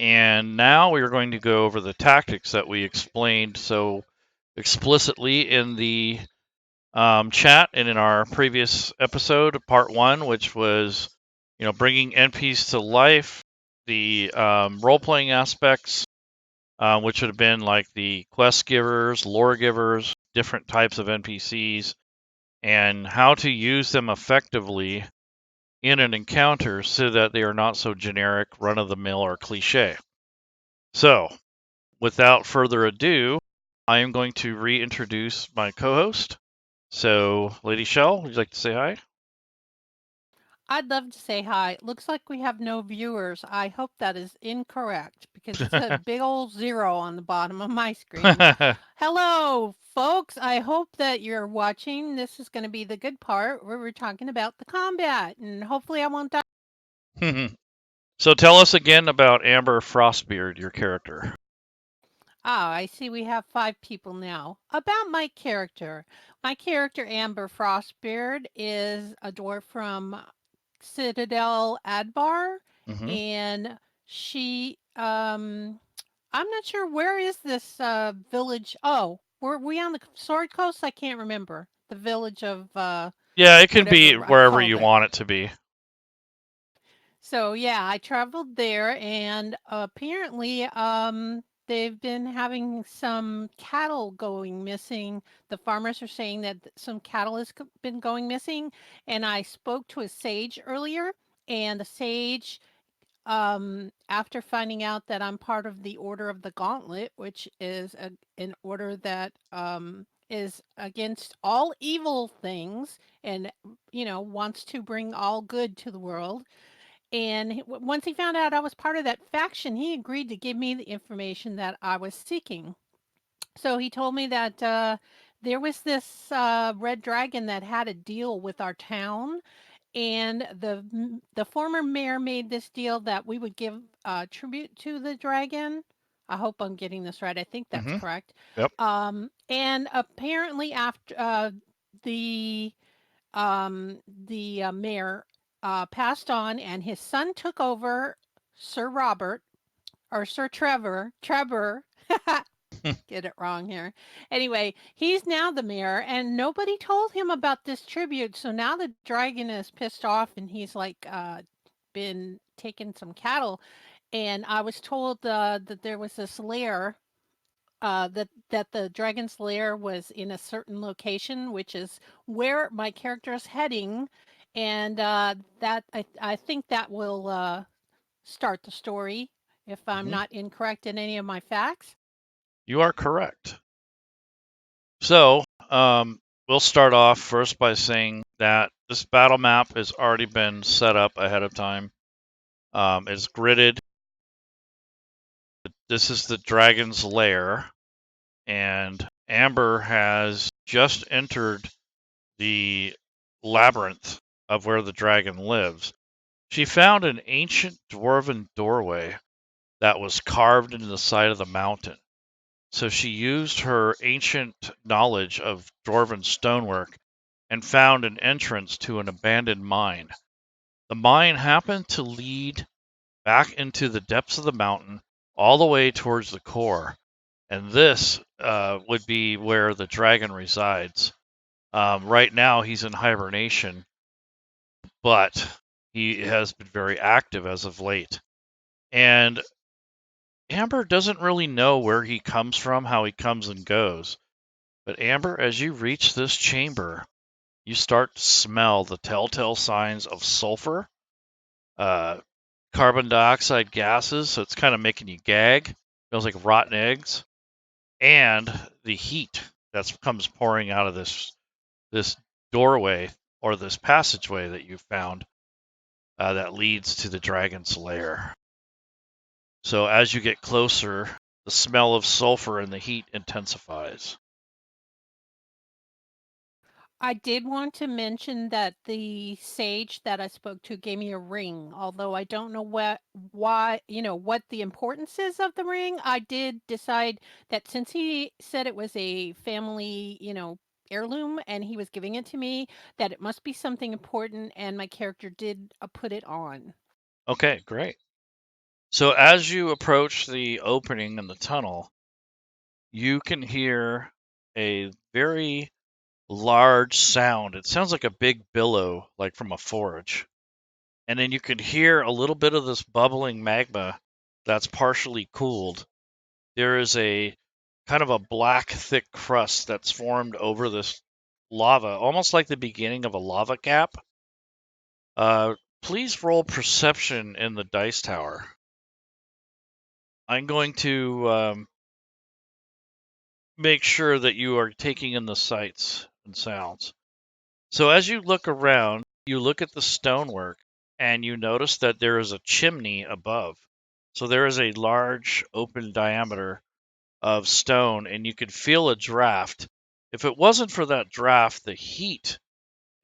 And now we are going to go over the tactics that we explained so explicitly in the chat and in our previous episode, part 1, which was, bringing NPCs to life, the role-playing aspects, which would have been like the quest givers, lore givers, different types of NPCs, and how to use them effectively in an encounter so that they are not so generic, run-of-the-mill, or cliche. So, without further ado, I am going to reintroduce my co-host. So, Lady Shel, would you like to say hi? I'd love to say hi. It looks like we have no viewers. I hope that is incorrect because it's a big old 0 on the bottom of my screen. Hello, folks. I hope that you're watching. This is going to be the good part where we're talking about the combat, and hopefully I won't die. So tell us again about Amber Frostbeard, your character. I see we have 5 people now. About my character. My character, Amber Frostbeard, is a dwarf from Citadel Adbar, Mm-hmm. and she, I'm not sure where is this village. Oh, were we on the Sword Coast? I can't remember the village of Yeah, it can be whatever I wherever called you it. want it to be. So yeah, I traveled there, and apparently, they've been having some cattle going missing. The farmers are saying that some cattle has been going missing, and I spoke to a sage earlier, and the sage, after finding out that I'm part of the Order of the Gauntlet, which is an order that is against all evil things and wants to bring all good to the world, and once he found out I was part of that faction, he agreed to give me the information that I was seeking. So he told me that there was this red dragon that had a deal with our town, and the former mayor made this deal that we would give tribute to the dragon. I hope I'm getting this right. I think that's Mm-hmm. correct. Yep. And apparently, after the mayor passed on, and his son took over, Sir Robert or Sir Trevor. Get it wrong here. Anyway, he's now the mayor, and nobody told him about this tribute. So now the dragon is pissed off, and he's like been taking some cattle. And I was told that there was this lair, that the dragon's lair was in a certain location, which is where my character is heading, and that I think that will start the story if I'm Mm-hmm. not incorrect in any of my facts. You are correct. So, we'll start off first by saying that this battle map has already been set up ahead of time. It's gridded. This is the dragon's lair, and Amber has just entered the labyrinth of where the dragon lives. She found an ancient dwarven doorway that was carved into the side of the mountain. So she used her ancient knowledge of dwarven stonework and found an entrance to an abandoned mine. The mine happened to lead back into the depths of the mountain, all the way towards the core. And this would be where the dragon resides. Right now, he's in hibernation, but he has been very active as of late. And Amber doesn't really know where he comes from, how he comes and goes. But Amber, as you reach this chamber, you start to smell the telltale signs of sulfur, uh, carbon dioxide gases, so it's kind of making you gag. Smells like rotten eggs, and the heat that comes pouring out of this doorway or this passageway that you found that leads to the dragon's lair. So as you get closer, the smell of sulfur and the heat intensifies. I did want to mention that the sage that I spoke to gave me a ring, although I don't know what the importance is of the ring. I did decide that since he said it was a family, heirloom, and he was giving it to me, that it must be something important, and my character did put it on. Okay, great. So as you approach the opening in the tunnel, you can hear a very large sound. It sounds like a big billow, like from a forge. And then you can hear a little bit of this bubbling magma that's partially cooled. There is a kind of a black, thick crust that's formed over this lava, almost like the beginning of a lava cap. Please roll perception in the dice tower. I'm going to make sure that you are taking in the sights and sounds. So as you look around, you look at the stonework and you notice that there is a chimney above. So there is a large open diameter of stone and you could feel a draft. If it wasn't for that draft, the heat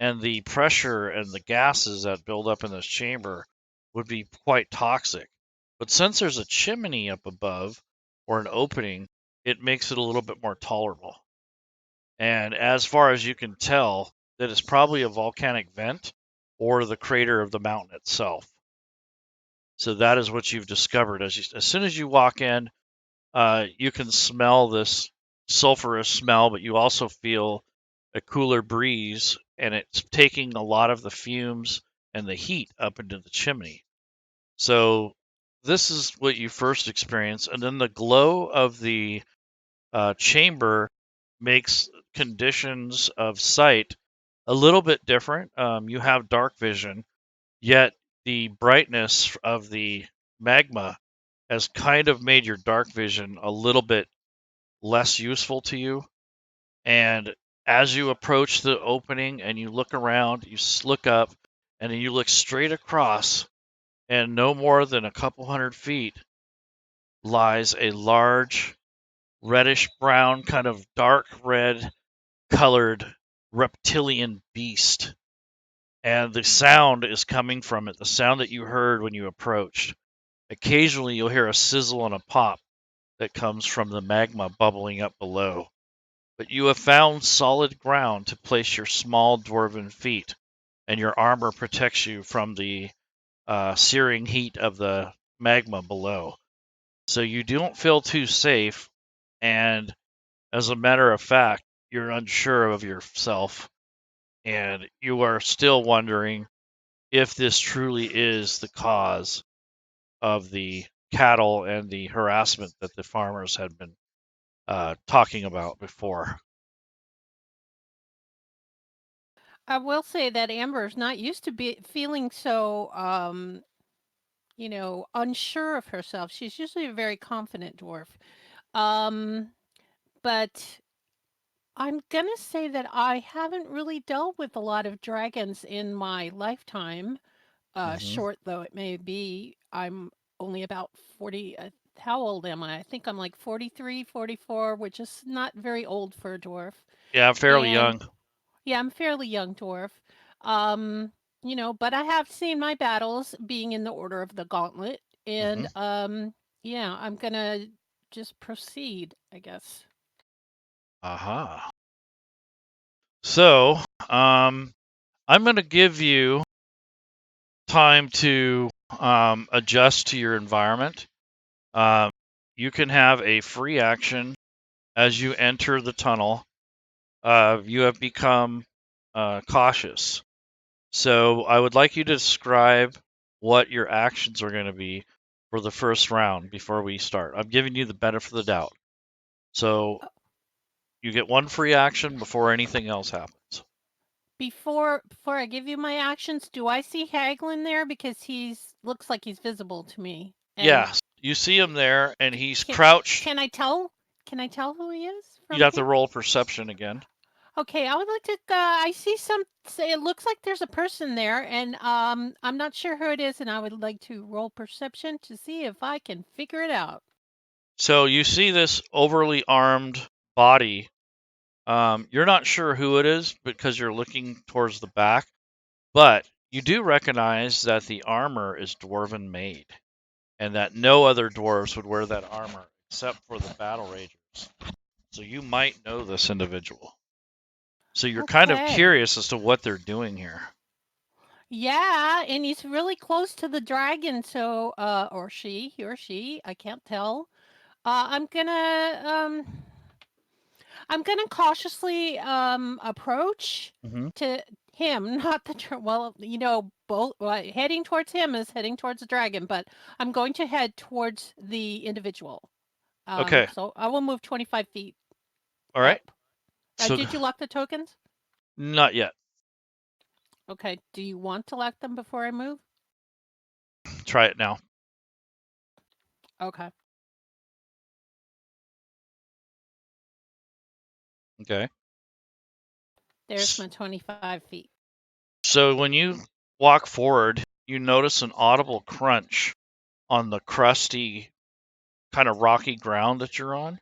and the pressure and the gases that build up in this chamber would be quite toxic. But since there's a chimney up above or an opening, it makes it a little bit more tolerable. And as far as you can tell, that is probably a volcanic vent or the crater of the mountain itself. So that is what you've discovered. As soon as you walk in, you can smell this sulfurous smell, but you also feel a cooler breeze, and it's taking a lot of the fumes and the heat up into the chimney. So this is what you first experience, and then the glow of the chamber makes conditions of sight a little bit different. You have dark vision, yet the brightness of the magma has kind of made your dark vision a little bit less useful to you. And as you approach the opening and you look around, you look up and then you look straight across, and no more than a couple 100 feet lies a large reddish brown, kind of dark red colored reptilian beast. And the sound is coming from it, the sound that you heard when you approached. Occasionally, you'll hear a sizzle and a pop that comes from the magma bubbling up below. But you have found solid ground to place your small dwarven feet, and your armor protects you from the searing heat of the magma below. So you don't feel too safe, and as a matter of fact, you're unsure of yourself, and you are still wondering if this truly is the cause of the cattle and the harassment that the farmers had been talking about before. I will say that Amber's not used to be feeling so, unsure of herself. She's usually a very confident dwarf. Um, but I'm gonna say that I haven't really dealt with a lot of dragons in my lifetime, Hmm. short though it may be. I'm only about 40. How old am I? I think I'm like 43, 44, which is not very old for a dwarf. Yeah, I'm fairly And young. yeah, I'm fairly young dwarf. Um, but I have seen my battles being in the order of the gauntlet. Hmm. And yeah, I'm gonna just proceed, I guess. Aha. So, I'm going to give you time to adjust to your environment. Um, you can have a free action as you enter the tunnel. You have become cautious. So I would like you to describe what your actions are going to be for the first round before we start. I'm giving you the benefit of the doubt. So you get one free action before anything else happens. Before I give you my actions, do I see Haglin there? Because he's looks like he's visible to me. And Yes, you see him there, and he's can crouched. can I tell? Can I tell who he is You'd from have to here? roll perception again. Okay, I would like to. I see some. Say it looks like there's a person there, and I'm not sure who it is, and I would like to roll perception to see if I can figure it out. So you see this overly armed body. You're not sure who it is because you're looking towards the back, but you do recognize that the armor is dwarven made, and that no other dwarves would wear that armor except for the battle ragers. So you might know this individual. So you're kind of Okay. curious as to what they're doing here. Yeah, and he's really close to the dragon, so or she, he or she, I can't tell. I'm gonna cautiously approach Hmm. to him, not the well, both heading towards him is heading towards the dragon, but I'm going to head towards the individual. Okay. So I will move 25 feet All right. up. So Did you lock the tokens? not yet. Okay. Do you want to lock them before I move? Try it now. Okay. Okay. There's my 25 feet. So when you walk forward, you notice an audible crunch on the crusty, kind of rocky ground that you're on.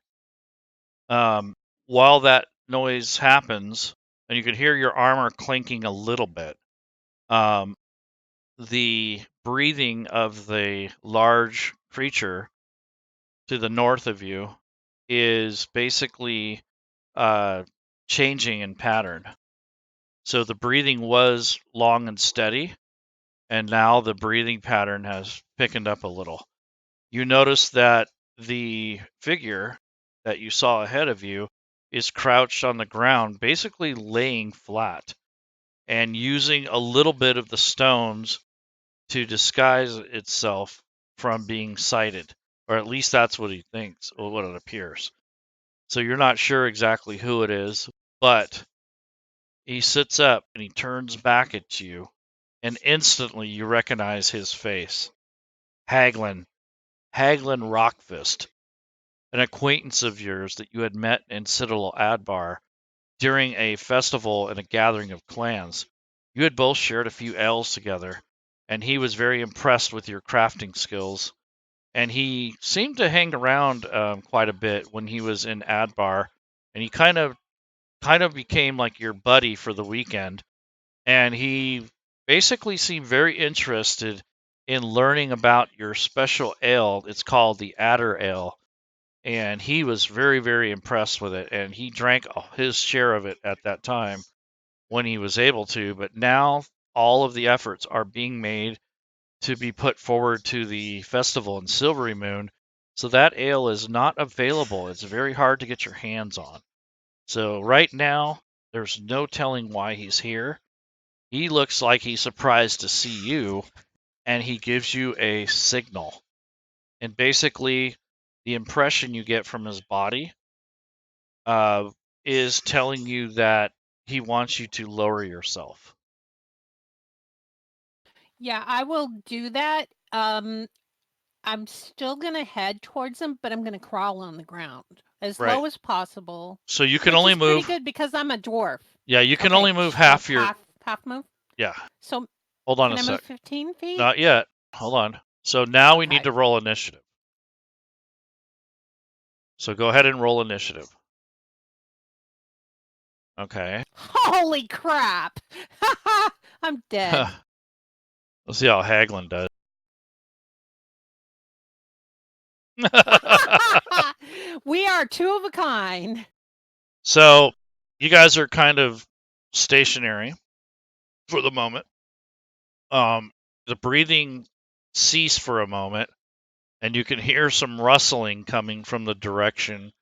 Um, while that noise happens, and you can hear your armor clinking a little bit, um, the breathing of the large creature to the north of you is basically uh, changing in pattern. So the breathing was long and steady, and now the breathing pattern has pickened up a little. You notice that the figure that you saw ahead of you is crouched on the ground, basically laying flat and using a little bit of the stones to disguise itself from being sighted, or at least that's what he thinks, or what it appears. So you're not sure exactly who it is, but he sits up and he turns back at you, and instantly you recognize his face. Haglin, Haglin Rockfist, an acquaintance of yours that you had met in Citadel Adbar during a festival and a gathering of clans. You had both shared a few ales together, and he was very impressed with your crafting skills. And he seemed to hang around quite a bit when he was in Adbar, and he kind of became like your buddy for the weekend. And he basically seemed very interested in learning about your special ale. It's called the Adder Ale, and he was very, very impressed with it. And he drank his share of it at that time when he was able to. But now all of the efforts are being made to be put forward to the festival in Silvery Moon. So that ale is not available. It's very hard to get your hands on. So right now, there's no telling why he's here. He looks like he's surprised to see you, and he gives you a signal. And basically, the impression you get from his body uh, is telling you that he wants you to lower yourself. Yeah, I will do that. I'm still gonna head towards him, but I'm gonna crawl on the ground as Right. low as possible, So you can which only is pretty move. good because I'm a dwarf. Yeah, you can Okay, only move half your. half move. Yeah. So Hold on a can I move sec. 15 feet? Not yet. Hold on. So now we need Okay. to roll initiative. So go ahead and roll initiative. Okay. Holy crap! I'm dead. Let's see how Haglin does. We are two of a kind. So you guys are kind of stationary for the moment. The breathing ceased for a moment, and you can hear some rustling coming from the direction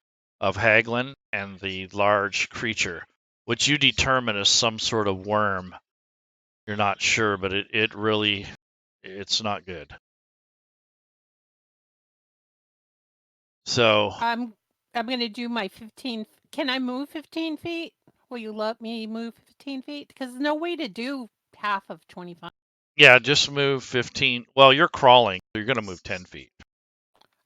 of Haglin and the large creature, which you determine is some sort of worm. You're not sure, but it really it's not good. So I'm gonna do my 15. Can I move 15 feet? Will you let me move 15 feet? Because there's no way to do half of 25. yeah, just move 15. Well, you're crawling, so you're gonna move 10 feet.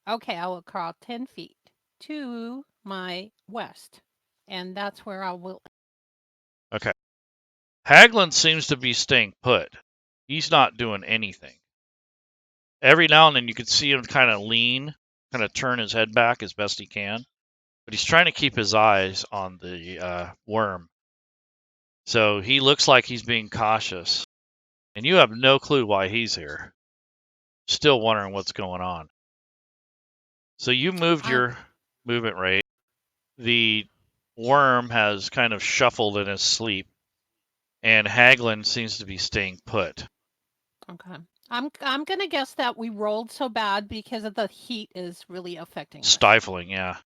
Okay, I will crawl 10 feet to my west, and that's where I will. Okay. Haglin seems to be staying put. He's not doing anything. Every now and then you can see him kind of lean, kind of turn his head back as best he can, but he's trying to keep his eyes on the worm. So he looks like he's being cautious, and you have no clue why he's here. Still wondering what's going on. So you moved I your movement rate. The worm has kind of shuffled in his sleep, and Haglin seems to be staying put. Okay. I'm gonna guess that we rolled so bad because of the heat is really affecting us. Stifling, yeah.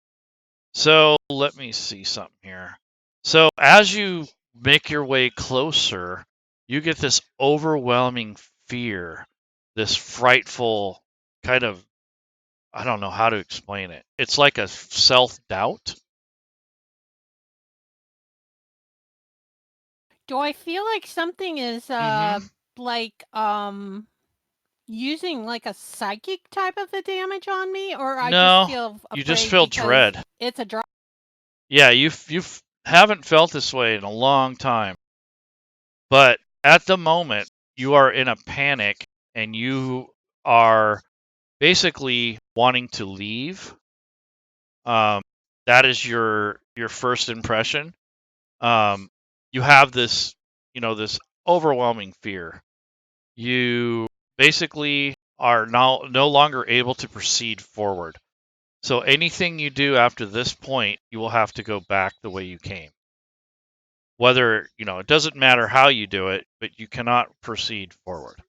So let me see something here. So as you make your way closer, you get this overwhelming fear, this frightful kind of, I don't know how to explain it. It's like a self-doubt. Do I feel like something is like using like a psychic type of the damage on me, or I just No, feel you just afraid feel because dread. it's a dry? Yeah, you haven't felt this way in a long time. But at the moment, you are in a panic and you are basically wanting to leave. That is your first impression. You have this, this overwhelming fear. You basically are now no longer able to proceed forward. So anything you do after this point, you will have to go back the way you came. Whether, it doesn't matter how you do it, but you cannot proceed forward.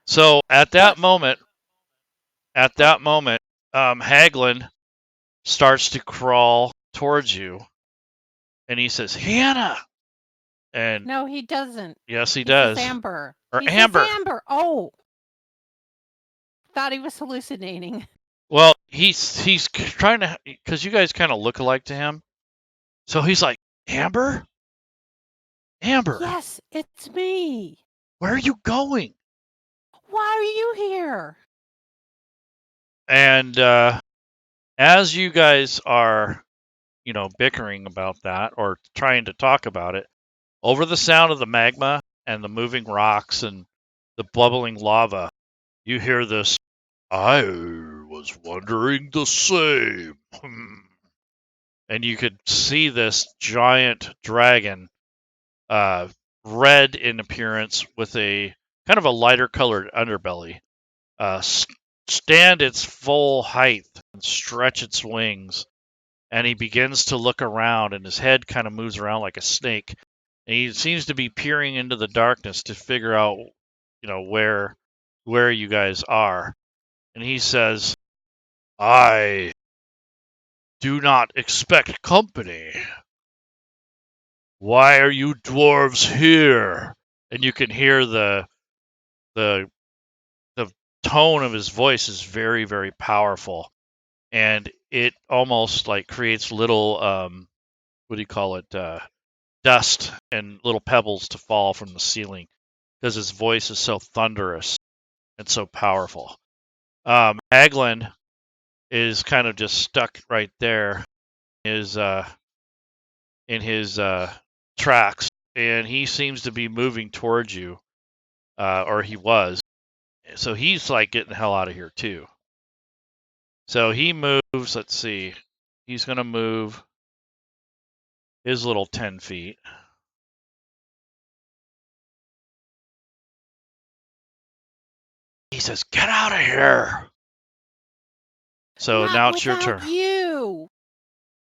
So at that moment, Haglin starts to crawl towards you, and he says, "Hannah," and No, he doesn't. yes, he He says does. Amber. Or He says Amber. Amber. Oh, thought he was hallucinating. Well, he's trying to, because you guys kind of look alike to him. So he's like, Amber, Amber, Yes, it's me. where are you going? Why are you here? And as you guys are, bickering about that or trying to talk about it, over the sound of the magma and the moving rocks and the bubbling lava, you hear this, I was wondering the same. And you could see this giant dragon, red in appearance with a kind of a lighter colored underbelly, stand its full height and stretch its wings. And he begins to look around, and his head kind of moves around like a snake. And he seems to be peering into the darkness to figure out, where you guys are. And he says, I do not expect company. Why are you dwarves here? And you can hear the the tone of his voice is very, very powerful, and it almost like creates little what do you call it, dust and little pebbles to fall from the ceiling because his voice is so thunderous and so powerful. Haglin is kind of just stuck right there, is in his tracks, and he seems to be moving towards you, or he was. So he's like getting the hell out of here too. So he moves. Let's see. He's gonna move his little 10 feet. He says, "Get out of here." So Not now it's your without turn. you.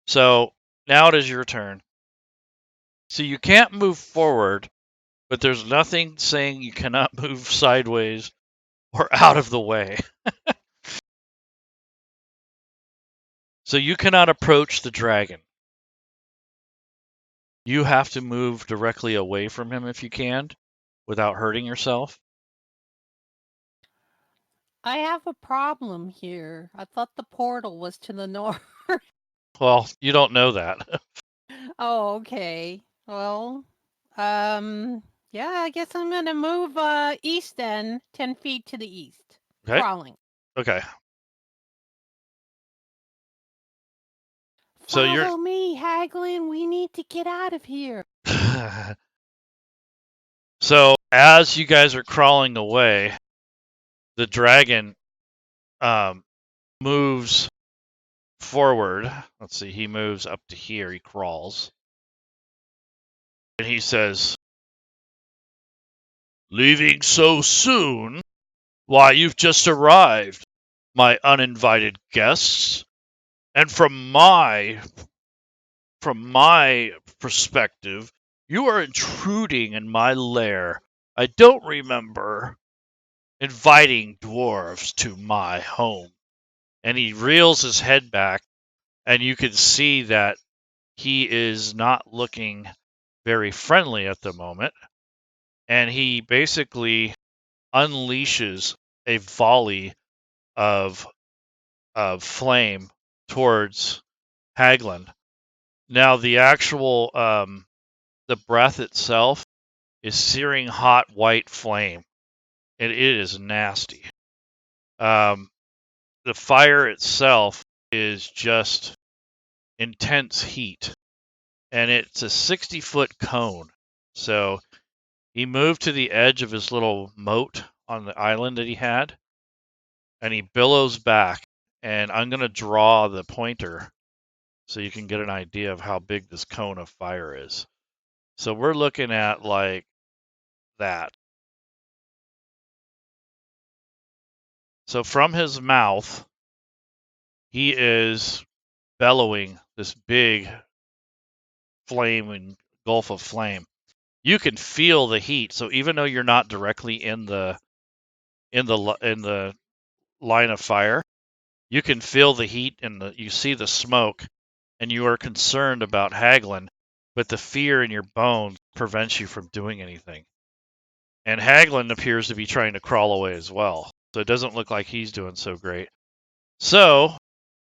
So now it is your turn. So you can't move forward, but there's nothing saying you cannot move sideways or out of the way. So you cannot approach the dragon. You have to move directly away from him if you can, without hurting yourself. I have a problem here. I thought the portal was to the north. Well, you don't know that. Oh, okay. Well, yeah, I guess I'm gonna move east then, 10 feet to the east. Okay. Crawling. Okay. So Follow me, Haglin. We need to get out of here. So as you guys are crawling away, the dragon moves forward. Let's see, he moves up to here. He crawls. And he says, "Leaving so soon? Why, you've just arrived, my uninvited guests. And from my perspective, You are intruding in my lair. I don't remember inviting dwarves to my home. And he reels his head back, and you can see that he is not looking very friendly at the moment. And he basically unleashes a volley of flame towards Haglin. Now, the actual the breath itself is searing hot white flame, and it is nasty. The fire itself is just intense heat, and it's a 60-foot cone. So he moved to the edge of his little moat on the island that he had, and he billows back. And I'm going to draw the pointer so you can get an idea of how big this cone of fire is. So we're looking at like that. So from his mouth, he is bellowing this big flame and gulf of flame. You can feel the heat. So even though you're not directly in the line of fire, you can feel the heat and you see the smoke, and you are concerned about Haglin, but the fear in your bones prevents you from doing anything. And Haglin appears to be trying to crawl away as well. So it doesn't look like he's doing so great. So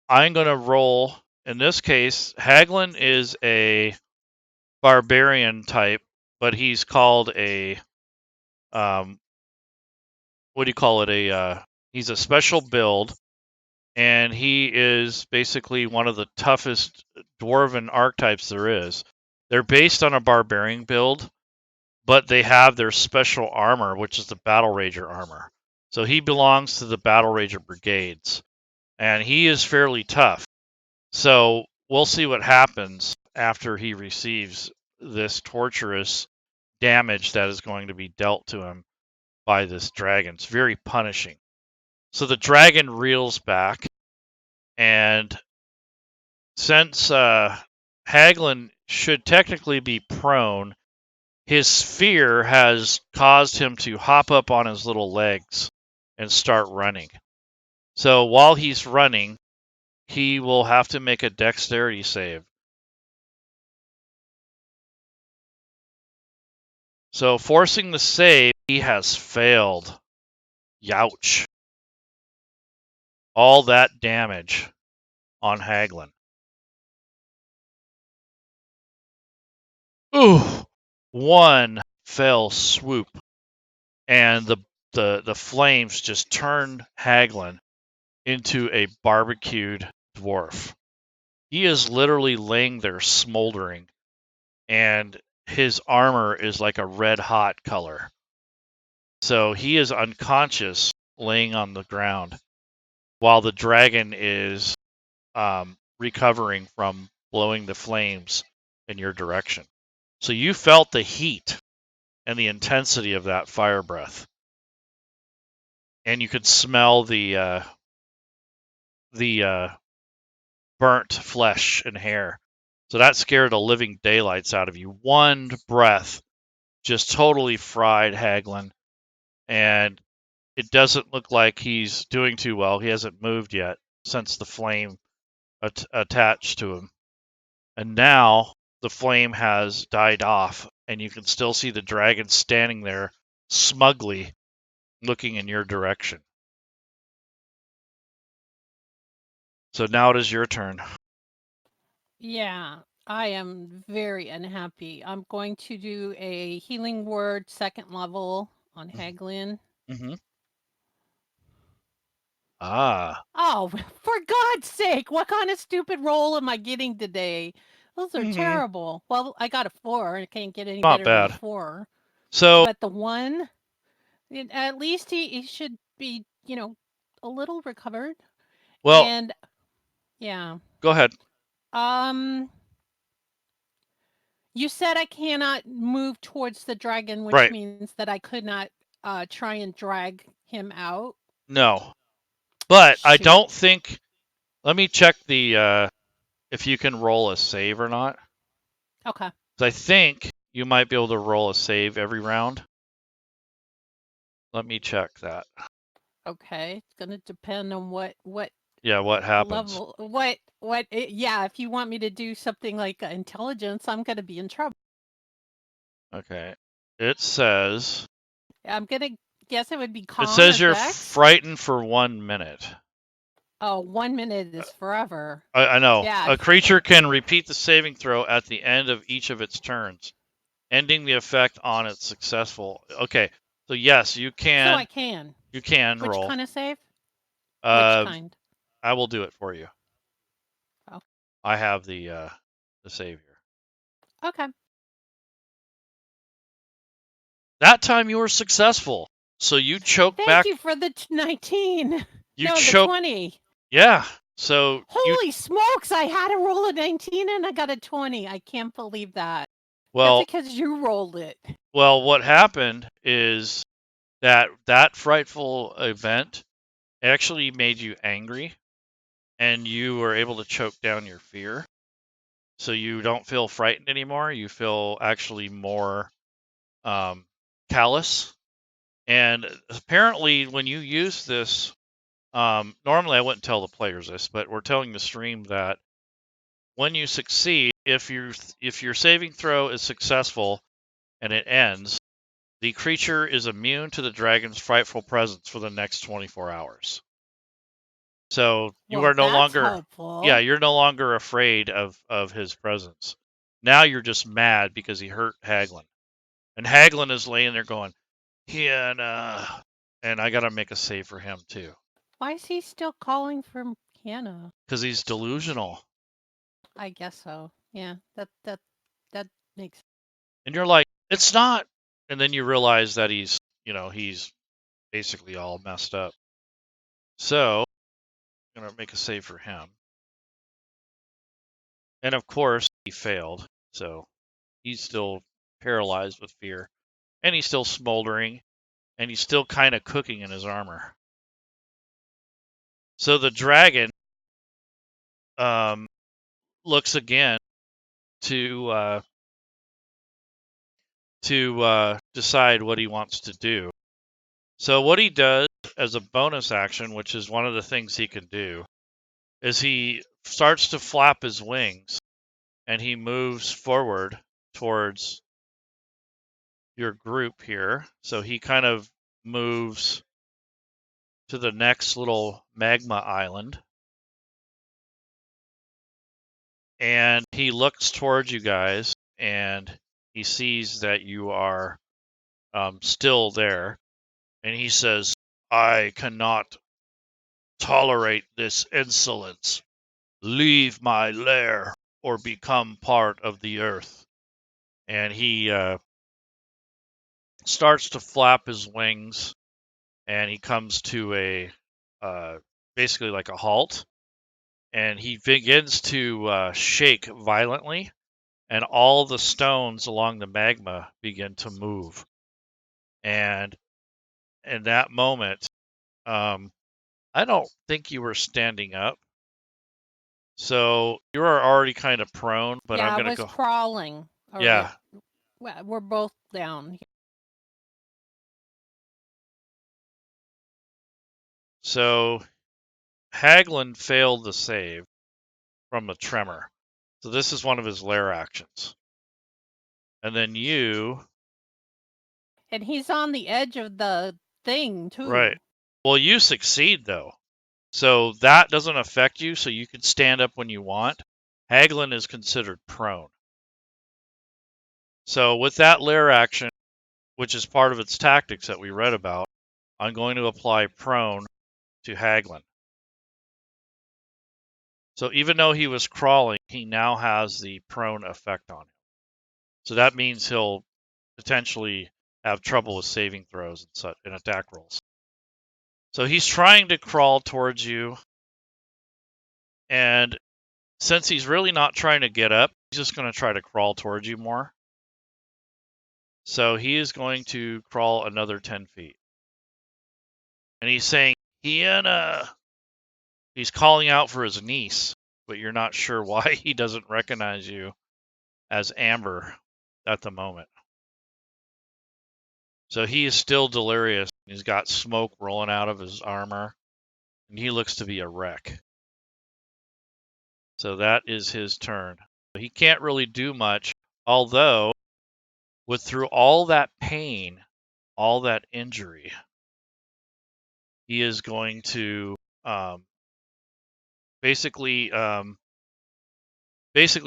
I'm going to roll. In this case, Haglin is a barbarian type, but he's called a what do you call it? He's a special build, and he is basically one of the toughest dwarven archetypes there is. They're based on a barbarian build, but they have their special armor, which is the Battle Rager armor. So he belongs to the Battle Rager brigades, and he is fairly tough. So we'll see what happens after he receives this torturous damage that is going to be dealt to him by this dragon. It's very punishing. So the dragon reels back, and since Haglin should technically be prone, his fear has caused him to hop up on his little legs and start running. So while he's running, he will have to make a dexterity save. So forcing the save, he has failed. Youch. All that damage on Haglin. Ooh, one fell swoop, and the flames just turned Haglin into a barbecued dwarf. He is literally laying there smoldering, and his armor is like a red hot color. So he is unconscious, laying on the ground, while the dragon is recovering from blowing the flames in your direction. So you felt the heat and the intensity of that fire breath, and you could smell the burnt flesh and hair. So that scared the living daylights out of you. One breath just totally fried Haglin, and it doesn't look like he's doing too well. He hasn't moved yet since the flame attached to him. And now the flame has died off, and you can still see the dragon standing there smugly looking in your direction. So now it is your turn. Yeah, I am very unhappy. I'm going to do a healing word second level on Haglin. Mm-hmm. Ah. Oh, for God's sake, what kind of stupid roll am I getting today? Those are Mm-hmm. terrible. Well, I got a 4. I can't get any Not better than a bad. 4. So, But the 1, at least he should be, a little recovered. well, And yeah. go ahead. Um You said I cannot move towards the dragon, which Right. means that I could not try and drag him out. No. But I Shoot. don't think. Let me check the if you can roll a save or not. Okay. I think you might be able to roll a save every round. Let me check that. Okay, it's gonna depend on what Yeah, what happens? level, yeah, if you want me to do something like intelligence, I'm gonna be in trouble. Okay. It says. I'm gonna guess it would be calm. It says or you're Dex. frightened for 1 minute. Oh, 1 minute is forever. I know. Yeah. A creature can repeat the saving throw at the end of each of its turns, ending the effect on its successful. Okay, so yes, you can. So I can. You can Which roll. kind of save? Which kind? I will do it for you. Oh. I have the save here. Okay. That time you were successful, so you choke Thank back. you for the 19. You no, choke. the 20. Yeah. So Holy smokes! I had to roll a 19 and I got a 20. I can't believe that. well, That's because you rolled it. well, what happened is that frightful event actually made you angry, and you were able to choke down your fear. So you don't feel frightened anymore. You feel actually more callous. And apparently, when you use this, normally I wouldn't tell the players this, but we're telling the stream that when you succeed, if your saving throw is successful and it ends, the creature is immune to the dragon's frightful presence for the next 24 hours. So you are no longer helpful. Yeah, you're no longer afraid of his presence. Now you're just mad because he hurt Haglin. And Haglin is laying there going, Hannah. And I got to make a save for him too. Why is he still calling for Hannah? Because he's delusional. I guess so. Yeah, that makes. And you're like, it's not. And then you realize that he's basically all messed up. So I'm going to make a save for him. And of course, he failed. So he's still paralyzed with fear. And he's still smoldering. And he's still kind of cooking in his armor. So the dragon looks again to decide what he wants to do. So what he does as a bonus action, which is one of the things he can do, is he starts to flap his wings and he moves forward towards your group here. So he kind of moves to the next little magma island. And he looks towards you guys and he sees that you are still there. And he says, I cannot tolerate this insolence. Leave my lair or become part of the earth. And he starts to flap his wings and he comes to a basically like a halt. And he begins to shake violently, and all the stones along the magma begin to move. And in that moment, I don't think you were standing up. So you are already kind of prone, but yeah, I'm going to go crawling. Yeah. We're both down. So Haglin failed the save from the tremor. So this is one of his lair actions. And then you. And he's on the edge of the thing, too. Right. Well, you succeed, though. So that doesn't affect you, so you can stand up when you want. Haglin is considered prone. So with that lair action, which is part of its tactics that we read about, I'm going to apply prone to Haglin. So even though he was crawling, he now has the prone effect on him. So that means he'll potentially have trouble with saving throws and such and attack rolls. So he's trying to crawl towards you, and since he's really not trying to get up, he's just going to try to crawl towards you more. So he is going to crawl another 10 feet. And he's saying, Hannah. He's calling out for his niece, but you're not sure why he doesn't recognize you as Amber. at the moment. So he is still delirious. He's got smoke rolling out of his armor, and he looks to be a wreck. So that is his turn. He can't really do much, although through all that pain, all that injury, he is going to basically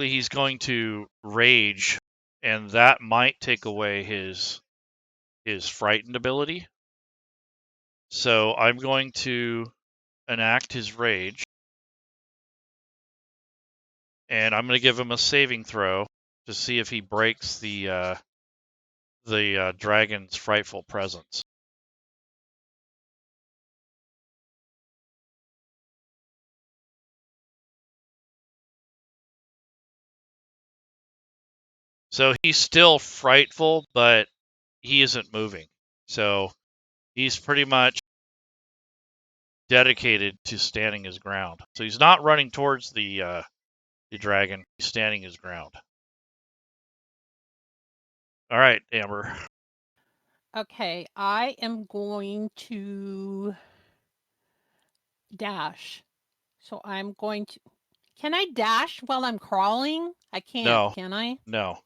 he's going to rage, and that might take away his frightened ability. So I'm going to enact his rage, and I'm going to give him a saving throw to see if he breaks the dragon's frightful presence. So he's still frightful, but he isn't moving. So he's pretty much dedicated to standing his ground. So he's not running towards the dragon. He's standing his ground. All right, Amber. Okay, I am going to dash. So I'm going to. Can I dash while I'm crawling? I can't, No, can I? no.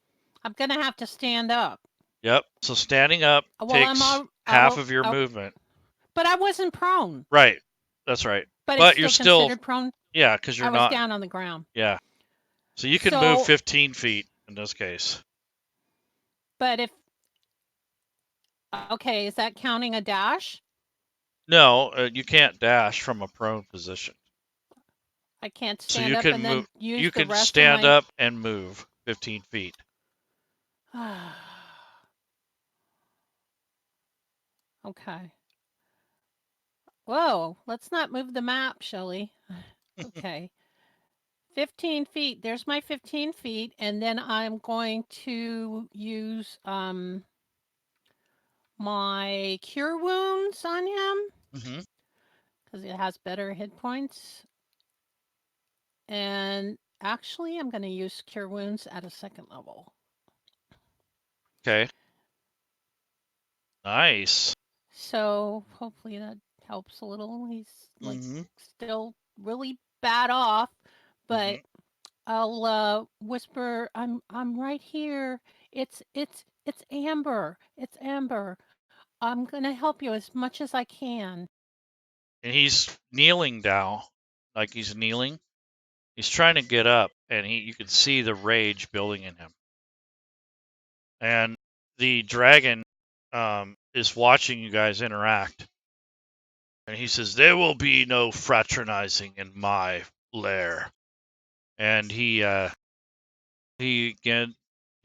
I'm gonna have to stand up. Yep. So standing up Well, I'm takes all. half of your movement. But I wasn't prone. Right. That's right. But it's But you're still still, considered prone. yeah, because I you're was not. down on the ground. Yeah. So you can move 15 feet in this case. But if. Okay, is that counting a dash? No, you can't dash from a prone position. I can't So stand you up can and move. then use You the can rest stand of my. up and move 15 feet. Okay. Whoa, let's not move the map, Shelley. Okay. 15 feet. There's my 15 feet. And then I'm going to use my cure wounds on him. Because it has better hit points. And actually, I'm going to use cure wounds at a second level. Okay. Nice. So hopefully that helps a little. He's like still really bad off, but I'll whisper, I'm right here. It's Amber. It's Amber. I'm gonna help you as much as I can. And he's kneeling down, like he's kneeling. He's trying to get up, and you can see the rage building in him. And the dragon is watching you guys interact. And he says, "There will be no fraternizing in my lair." And he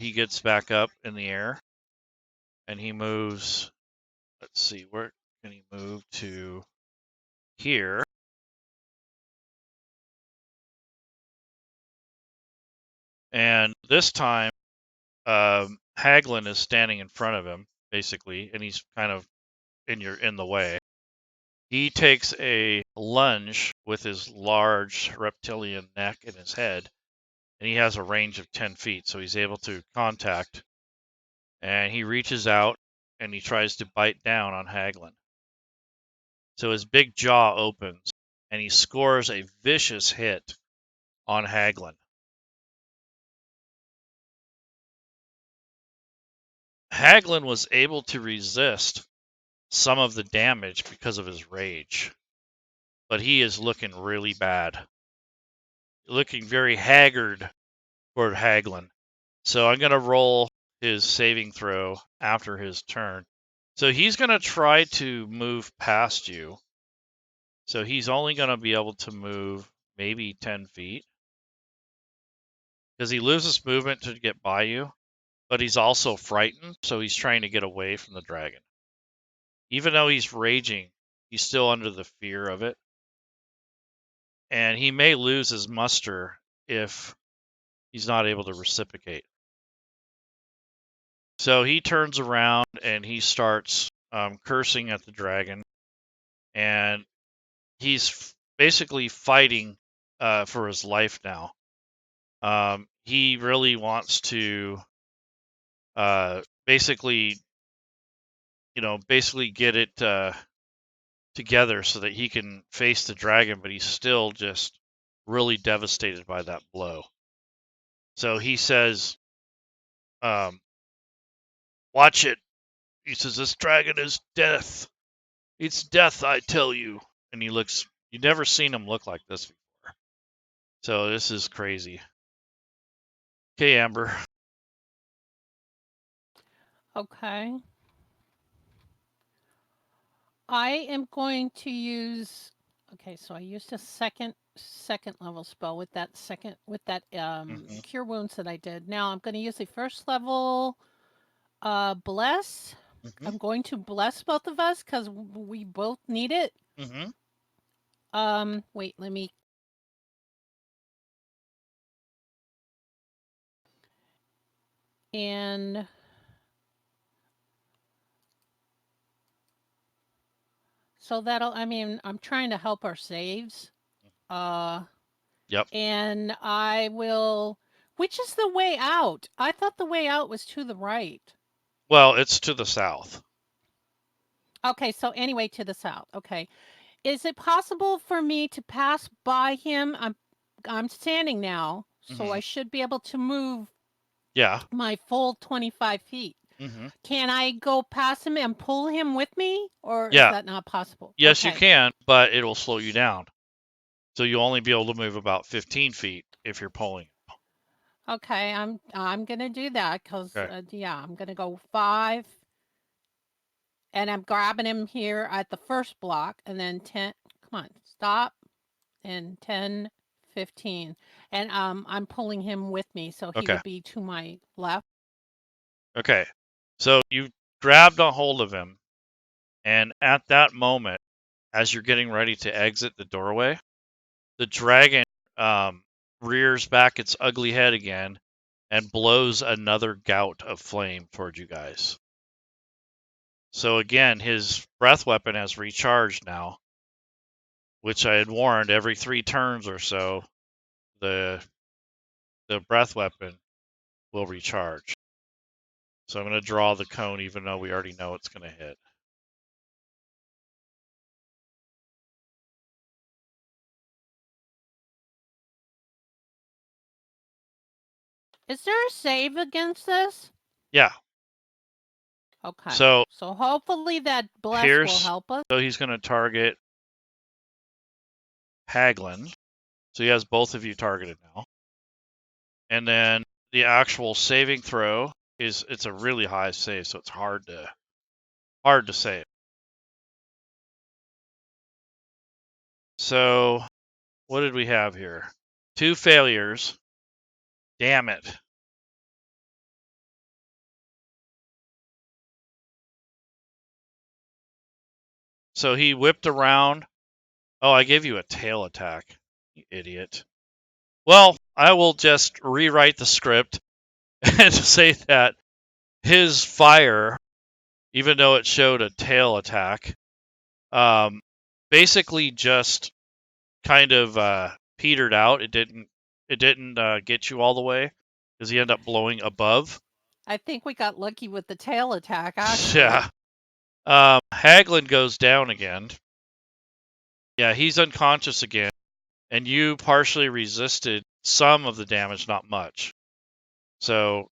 gets back up in the air, and he moves. Let's see, where can he move to? Here. And this time, Haglin is standing in front of him, basically, and he's kind of in the way. He takes a lunge with his large reptilian neck and his head, and he has a range of 10 feet, so he's able to contact. And he reaches out and he tries to bite down on Haglin. So his big jaw opens, and he scores a vicious hit on Haglin. Haglin was able to resist some of the damage because of his rage, but he is looking really bad. Looking very haggard for Haglin. So I'm going to roll his saving throw after his turn. So he's going to try to move past you. So he's only going to be able to move maybe 10 feet. Because he loses movement to get by you, but he's also frightened, so he's trying to get away from the dragon. Even though he's raging, he's still under the fear of it. And he may lose his muster if he's not able to reciprocate. So he turns around and he starts cursing at the dragon. And he's basically fighting for his life now. He really wants to basically, basically get it together so that he can face the dragon, but he's still just really devastated by that blow. So he says, watch it. He says, this dragon is death. It's death, I tell you. And you've never seen him look like this before. So this is crazy. Okay, Amber. Okay. I am going to use. Okay, so I used a second level spell with that Mm-hmm. cure wounds that I did. Now I'm going to use a first level bless. Mm-hmm. I'm going to bless both of us because we both need it. Mm-hmm. Wait, let me. And so I mean, I'm trying to help our saves. Yep. And I will. Which is the way out? I thought the way out was to the right. Well, it's to the south. Okay, so anyway, to the south. Okay. Is it possible for me to pass by him? I'm standing now, so Mm-hmm. I should be able to move Yeah. my full 25 feet. Mm-hmm. Can I go past him and pull him with me, or is Yeah. that not possible? Yes, you Okay. can, but it'll slow you down. So you'll only be able to move about 15 feet if you're pulling. Okay, I'm gonna do that because Okay. yeah, I'm gonna go 5, and I'm grabbing him here at the first block, and then 10. Come on, stop, and 10, 15, and I'm pulling him with me, so he Okay. would be to my left. Okay. So you grabbed a hold of him, and at that moment, as you're getting ready to exit the doorway, the dragon rears back its ugly head again and blows another gout of flame towards you guys. So again, his breath weapon has recharged now, which I had warned every 3 turns or so, the breath weapon will recharge. So I'm going to draw the cone even though we already know it's going to hit. Is there a save against this? Yeah. Okay. So hopefully that bless will help us. So he's going to target Haglin. So he has both of you targeted now. And then the actual saving throw it's a really high save, so it's hard to save. So what did we have here? 2 failures. Damn it. So he whipped around. Oh, I gave you a tail attack, you idiot. Well, I will just rewrite the script and say that his fire, even though it showed a tail attack, basically just kind of petered out. It didn't get you all the way because he ended up blowing above. I think we got lucky with the tail attack, actually. Yeah. Haglin goes down again. Yeah, he's unconscious again, and you partially resisted some of the damage, not much. So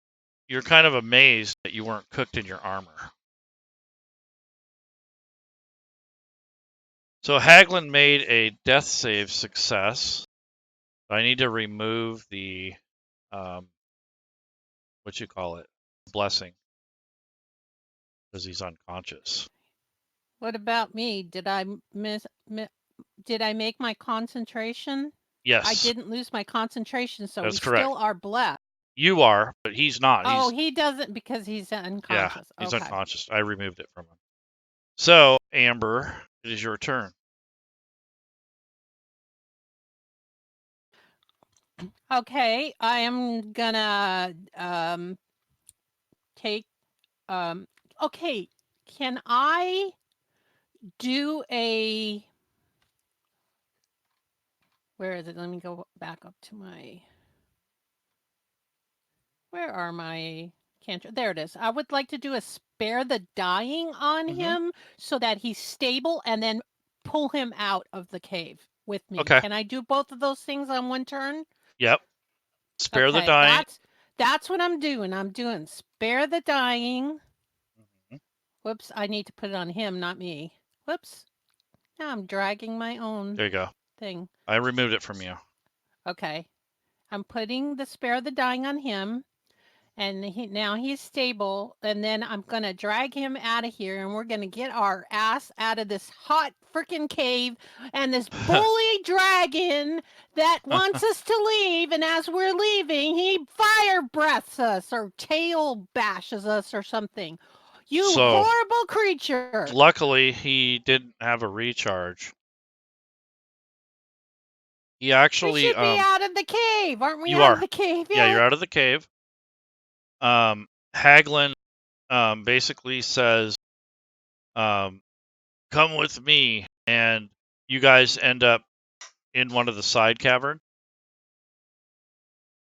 you're kind of amazed that you weren't cooked in your armor. So Haglin made a death save success. I need to remove the what you call it, blessing, because he's unconscious. What about me? Did I did I make my concentration? Yes. I didn't lose my concentration, so That's we correct. still are blessed. You are, but he's not. Oh, he doesn't because he's unconscious. Yeah, he's Okay. unconscious. I removed it from him. So, Amber, it is your turn. Okay, I am gonna take okay, can I do a where is it? Let me go back up to my where are my Cantrip. There it is. I would like to do a spare the dying on him so that he's stable, and then pull him out of the cave with me. Okay. Can I do both of those things on one turn? Yep. Spare the Okay, dying. that's what I'm doing. I'm doing spare the dying. Mhm. Whoops, I need to put it on him, not me. Whoops. Now I'm dragging my own There you go. thing. I removed it from you. Okay. I'm putting the spare the dying on him. And now he's stable. And then I'm going to drag him out of here. And we're going to get our ass out of this hot freaking cave. And this bully dragon that wants us to leave. And as we're leaving, he fire breaths us or tail bashes us or something. You So, horrible creature. luckily, he didn't have a recharge. He We actually, should be out of the cave. Aren't we you out of are. the cave yet? Yeah, you're out of the cave. Haglin basically says, come with me, and you guys end up in one of the side caverns,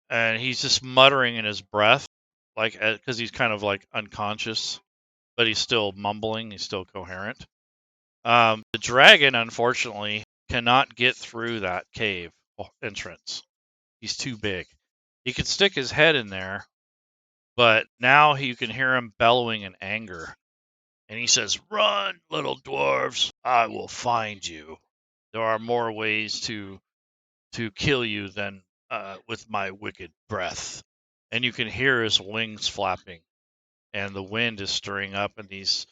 and he's just muttering in his breath, like because he's kind of like unconscious, but he's still mumbling. He's still coherent. The dragon, unfortunately, cannot get through that cave entrance. He's too big. He can stick his head in there, but now you can hear him bellowing in anger. And he says, "Run, little dwarves! I will find you. There are more ways to kill you than with my wicked breath." And you can hear his wings flapping, and the wind is stirring up, and these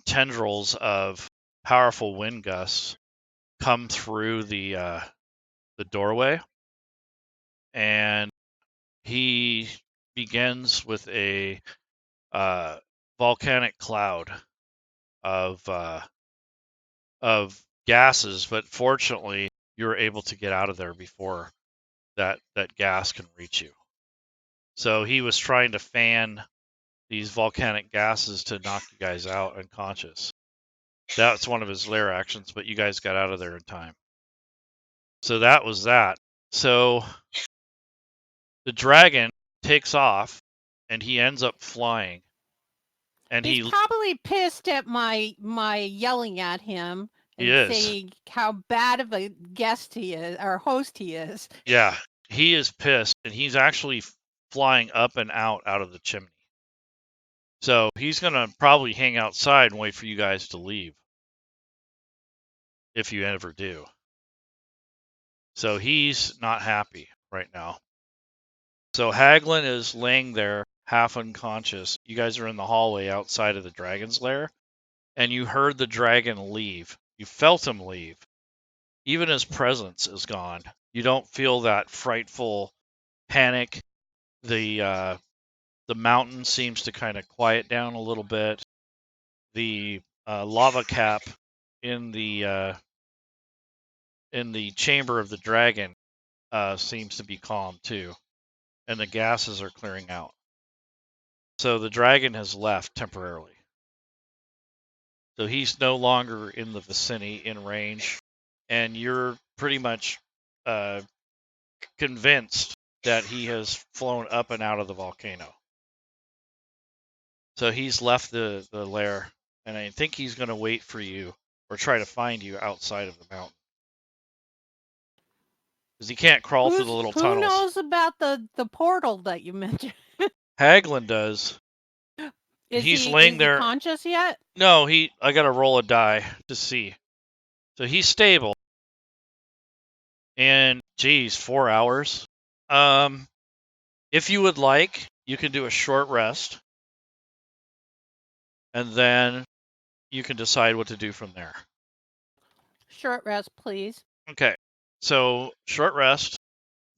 tendrils of powerful wind gusts come through the doorway, and he begins with a volcanic cloud of gases, but fortunately, you're able to get out of there before that gas can reach you. So he was trying to fan these volcanic gases to knock you guys out unconscious. That's one of his lair actions, but you guys got out of there in time. So that was that. So the dragon takes off, and he ends up flying. And He's probably pissed at my yelling at him he and is. saying how bad of a guest he is or host he is. Yeah, he is pissed, and he's actually flying up and out of the chimney. So he's gonna probably hang outside and wait for you guys to leave, if you ever do. So he's not happy right now. So Haglin is laying there, half unconscious. You guys are in the hallway outside of the dragon's lair, and you heard the dragon leave. You felt him leave. Even his presence is gone. You don't feel that frightful panic. The mountain seems to kind of quiet down a little bit. The lava cap in the chamber of the dragon seems to be calm too, and the gases are clearing out. So the dragon has left temporarily. So he's no longer in the vicinity in range, and you're pretty much convinced that he has flown up and out of the volcano. So he's left the lair, and I think he's going to wait for you or try to find you outside of the mountain. Because he can't crawl through the little Who tunnels. knows about the portal that you mentioned? Haglin does. He's laying there. Is he conscious yet? No, I got to roll a die to see. So he's stable. And geez, 4 hours. If you would like, you can do a short rest, and then you can decide what to do from there. Short rest, please. Okay. So short rest,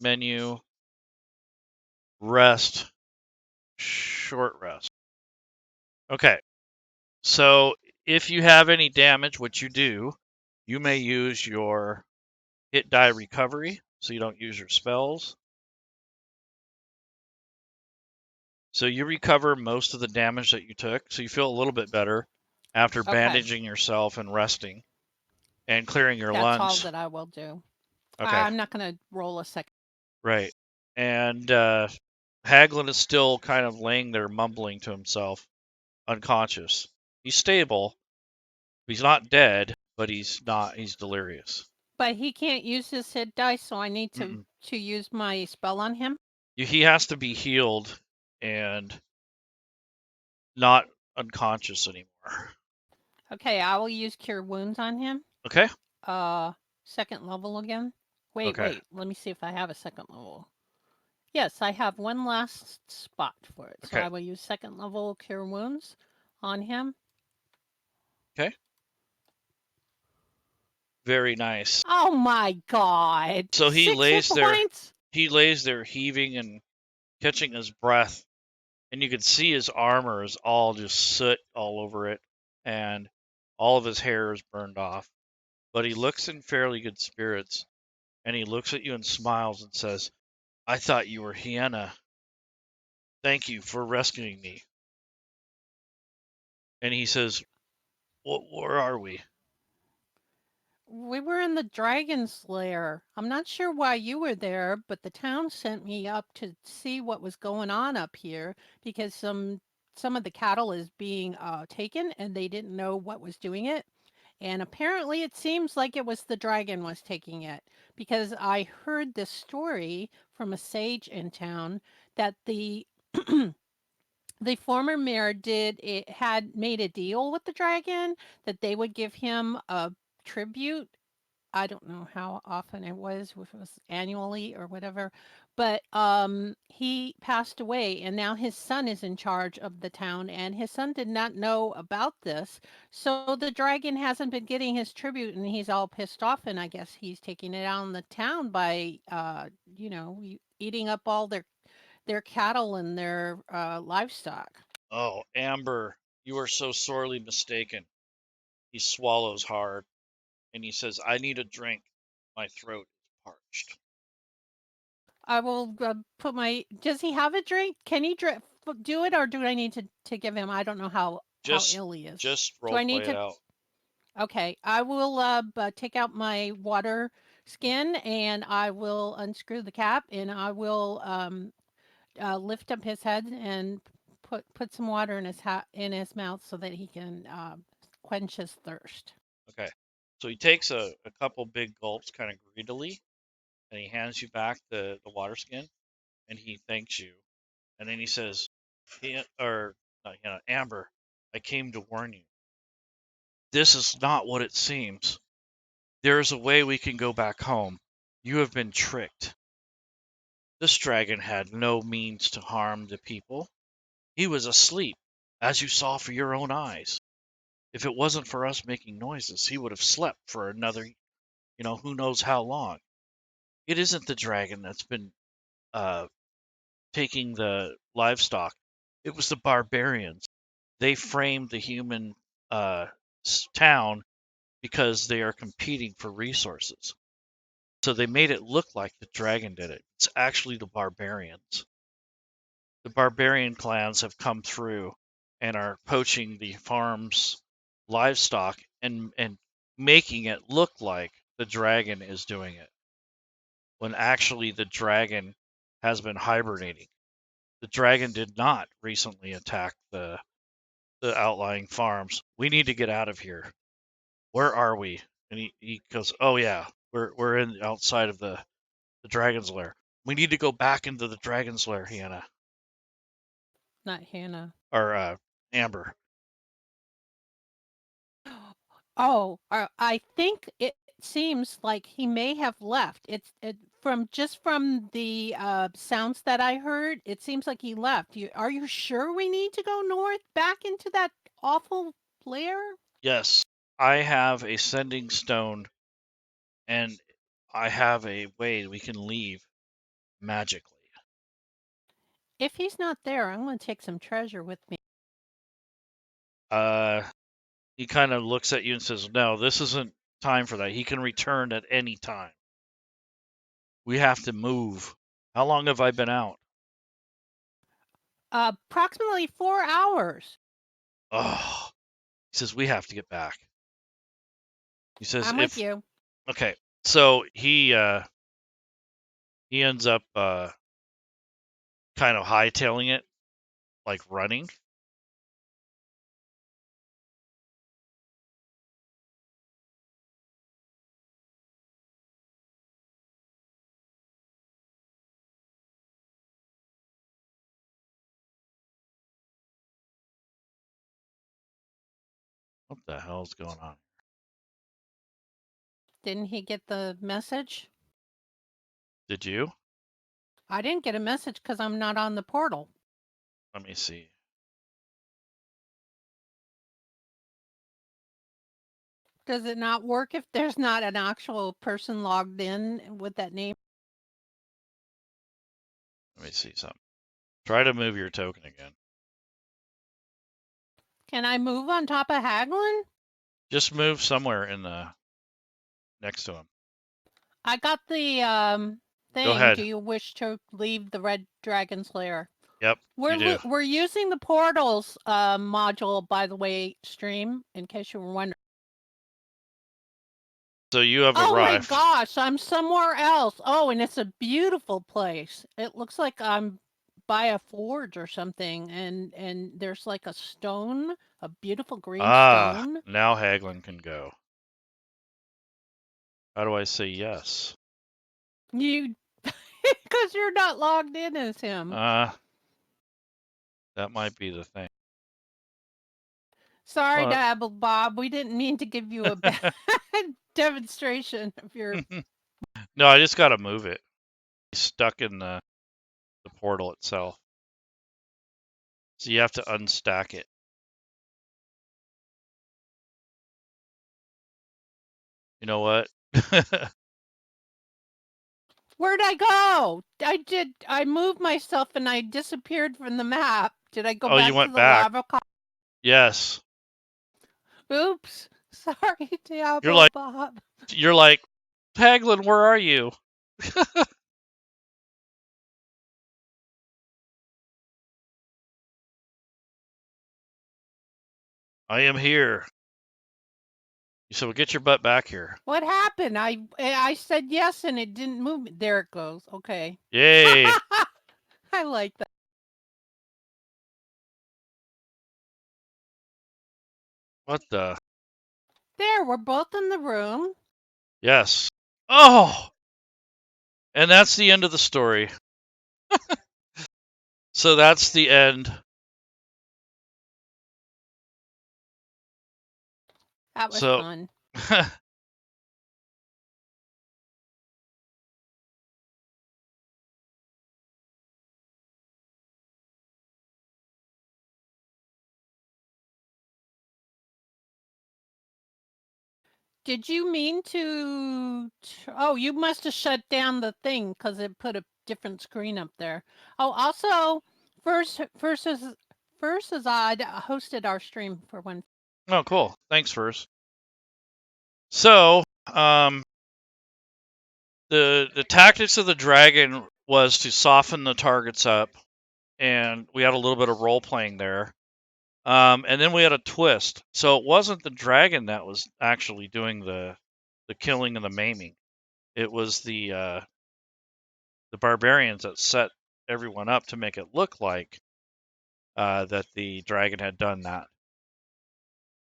menu, rest, short rest. Okay. So if you have any damage, which you do, you may use your hit die recovery, so you don't use your spells. So you recover most of the damage that you took, so you feel a little bit better after bandaging yourself and resting and clearing your lungs. That's all that I will do. Okay. I'm not going to roll a second. Right. And Haglin is still kind of laying there mumbling to himself, unconscious. He's stable. He's not dead, but he's delirious. But he can't use his hit dice, so I need Mm-mm. to use my spell on him? He has to be healed and not unconscious anymore. Okay, I will use Cure Wounds on him. Okay? Second level again. Wait, Okay. wait. Let me see if I have a second level. Yes, I have one last spot for it. So Okay. I will use second level Cure Wounds on him. Okay. Very nice. Oh my god. So 6 hit points? he lays there heaving and catching his breath, and you can see his armor is all just soot all over it, and all of his hair is burned off. But he looks in fairly good spirits, and he looks at you and smiles and says, I thought you were Hannah. Thank you for rescuing me. And he says, where are we? We were in the dragon's lair. I'm not sure why you were there, but the town sent me up to see what was going on up here because some of the cattle is being taken and they didn't know what was doing it. And apparently it seems like it was the dragon was taking it because I heard this story from a sage in town that the the former mayor had made a deal with the dragon that they would give him a tribute. I don't know how often it was, if it was annually or whatever, but he passed away and now his son is in charge of the town and his son did not know about this. So the dragon hasn't been getting his tribute and he's all pissed off and I guess he's taking it out on the town by eating up all their cattle and their livestock. Oh, Amber, you are so sorely mistaken. He swallows hard, and he says, I need a drink. My throat is parched. I will put my. Does he have a drink? Can he do it, or do I need to give him? I don't know how Just ill he is. just Do role I need play it to? out. Okay, I will take out my water skin and I will unscrew the cap and I will lift up his head and put some water in in his mouth so that he can quench his thirst. Okay. So he takes a couple big gulps kind of greedily, and he hands you back the water skin, and he thanks you. And then he says, Amber, I came to warn you. This is not what it seems. There is a way we can go back home. You have been tricked. This dragon had no means to harm the people. He was asleep, as you saw for your own eyes. If it wasn't for us making noises, he would have slept for another, who knows how long. It isn't the dragon that's been uh, taking the livestock. It was the barbarians. They framed the human uh, town because they are competing for resources. So they made it look like the dragon did it. It's actually the barbarians. The barbarian clans have come through and are poaching the farm's livestock and making it look like the dragon is doing it when actually the dragon has been hibernating. The dragon did not recently attack the outlying farms. We need to get out of here. Where are we? And he goes, oh yeah, we're in outside of the dragon's lair. We need to go back into the dragon's lair, Hannah Not Hannah. or Amber. Oh, I think it seems like he may have left. From just from the sounds that I heard, it seems like he left. Are you sure we need to go north back into that awful lair? Yes, I have a sending stone, and I have a way we can leave magically. If he's not there, I'm going to take some treasure with me. Uh, he kind of looks at you and says, "No, this isn't time for that. He can return at any time. We have to move. How long have I been out?" Approximately 4 hours. Oh, he says, "We have to get back." He says, I'm with "If you. okay." So he ends up kind of hightailing it, like running. What the hell's going on? Didn't he get the message? Did you? I didn't get a message because I'm not on the portal. Let me see. Does it not work if there's not an actual person logged in with that name? Let me see something. Try to move your token again. Can I move on top of Haglin? Just move somewhere in the next to him. I got the Go thing. Do ahead. you wish to leave the Red Dragon's lair? Yep, you do. We're using the portals module, by the way, stream, in case you were wondering. So you have Oh my arrived. gosh, I'm somewhere else. Oh, and it's a beautiful place. It looks like I'm by a forge or something, and there's like a stone, a beautiful green stone. Now Haglin can go. How do I say yes? You, because you're not logged in as him. That might be the thing. Sorry, What? Dabble Bob. We didn't mean to give you a bad demonstration of your. No, I just got to move it. He's stuck in the portal itself. So you have to unstack it. You know what? Where'd I go? I moved myself and I disappeared from the map. Did I go Oh, you back to went the back. lava? Yes. Oops. Sorry, Diablo You're like, Bob. Haglin, where are you? I am here. You said, well, get your butt back here. What happened? I said yes and it didn't move me. There it goes. Okay. Yay. I like that. What the? There, we're both in the room. Yes. Oh! And that's the end of the story. So that's the end. That was So fun. Did you mean to? Oh, you must have shut down the thing because it put a different screen up there. Oh, also, first as I hosted our stream for one. oh, cool. Thanks, first. So, the tactics of the dragon was to soften the targets up, and we had a little bit of role playing there. And then we had a twist. So it wasn't the dragon that was actually doing the killing and the maiming. It was the barbarians that set everyone up to make it look like that the dragon had done that.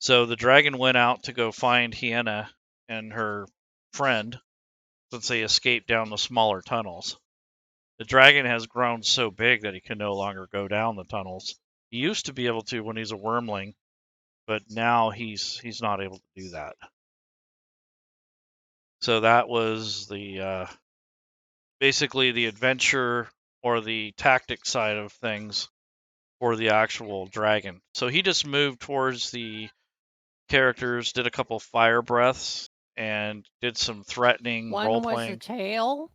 So the dragon went out to go find Hiena and her friend since they escaped down the smaller tunnels. The dragon has grown so big that he can no longer go down the tunnels. He used to be able to when he's a wormling, but now he's not able to do that. So that was the basically the adventure or the tactic side of things for the actual dragon. So he just moved towards the characters, did a couple fire breaths, and did some threatening role One was the playing. tail.